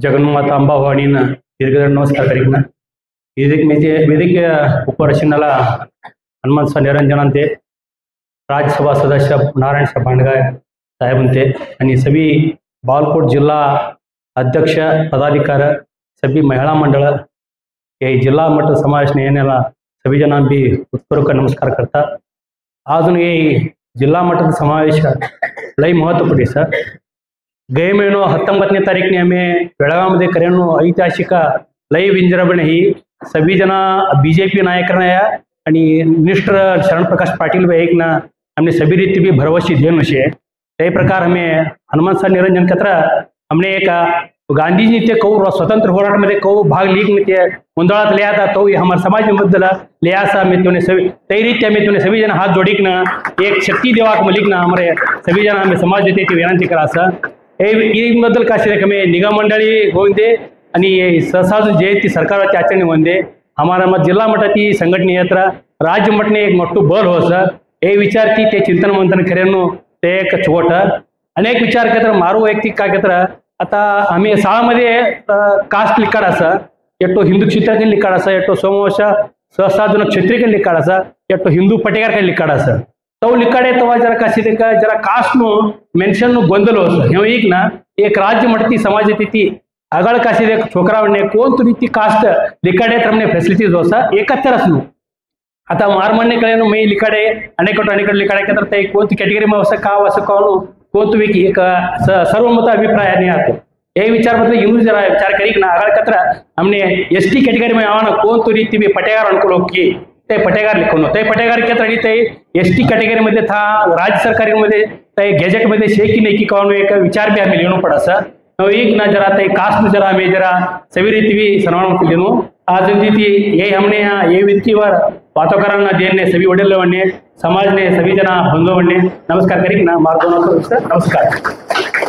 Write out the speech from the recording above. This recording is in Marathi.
जगन्माता अंबाभवानीनं दीर्घ नमस्कार करीन ವೇದಿಕೆಯ ಉಪರಕ್ಷಣಲ ಹನುಮಂತ निरंजनांते राज्यसभा सदस्य नारायण साहब भांडगाय साहेबांते आणि सभी बालकोट जिल्हा अध्यक्ष पदाधिकारी सभी महिला मंडळ हे जिल्हा मठ समावेश येण्याला सभी जनांना भी उत्स्फूर्त नमस्कार करता। अजून हे जिल्हा मठाचा समावेश लई महत्त्वपूर्ण सर। गए महिनो 19ನೇ तारीखने आम्ही बेळगावमध्ये करेनो ऐतिहासिक लई विंजराबणे ही सभी जना बीजेपी नायकरना या आणि मिनिस्टर शरण प्रकाश पाटील भाईकना हमने सभी रीति भी भरवशी देन विषय ते प्रकार हमें हनुमंत निरंजन कत्र हमने एक गांधी जी ते कौ स्वतंत्र होराट मध्ये कौ भाग लीग में ते मुंदळात ले आता तो हमारे समाज में बदल ले आसा में तूने सभी तई रीत्या में तूने सभी जन हाथ जोड़िक ना एक शक्ति देवा को मलिक ना हमारे सभी जन हमें समाज देते ती विनंती करा सा ए बदल काशी हमें निगम मंडळी होंदे आणि सहसाजून जयंती सरकारची आचरणी होंदे हमारा मत जिल्हा मठाची संघटने यात्रा राज्य मठने एक मोठं बल हो सर हे विचारती ते चिंतन मंथन करेनो ते एक छोट अनेक विचार केत्र मारू वैयक्तिक काय केत्र आता आम्ही शाळामध्ये कास्ट लिखाड असा एटो हिंदू क्षेत्रातील लिखाड असा एटो सोमवंश सहसाजून क्षत्रिय लिखाड असा एटो हिंदू पटेगार काही लिखाड असा तो लिखाडे तवा जरा कशी ते का जरा कास्ट नो मेन्शन नो ಗೊಂದಲ हो हे एक ना एक राज्य मठती समाज ती आगळ काशी दे छोकरावने कोण तरी ती कास्ट लिखाडे तरमने फॅसिलिटीज होसा एकत्रच नो आता मारमणने कळेनो मी लिखाडे अनेक लिखाडे केतर ते कोणती कॅटेगरी मध्ये असं का असं कानो कोण तुम्ही एक सर्वमत अभिप्राय नहीं आते ये विचार मतलब यूं जरा विचार करी ना आगळ कतर हमने एसटी कैटेगरी में आवाना कोण तो रीति भी पटेगार अनको की ते पटेगार लिखून ते पटेगार के तरी ते एसटी कैटेगरी मध्ये था राज्य सरकारी मध्ये ते गॅजेट मध्ये शे की नहीं की कानो एक विचार भी हमें लेनो पड़ा सा एक ना जरा ते कास्ट जरा हमें जरा सभी रीति भी सन्मान लेनो आज थी ये हमने यहाँ ये विधिवर बातों कराना देने सभी वडील वन्ने समाज ने सभी जना बंधु वन्ने नमस्कार करी ना मार्गों नमस्कार।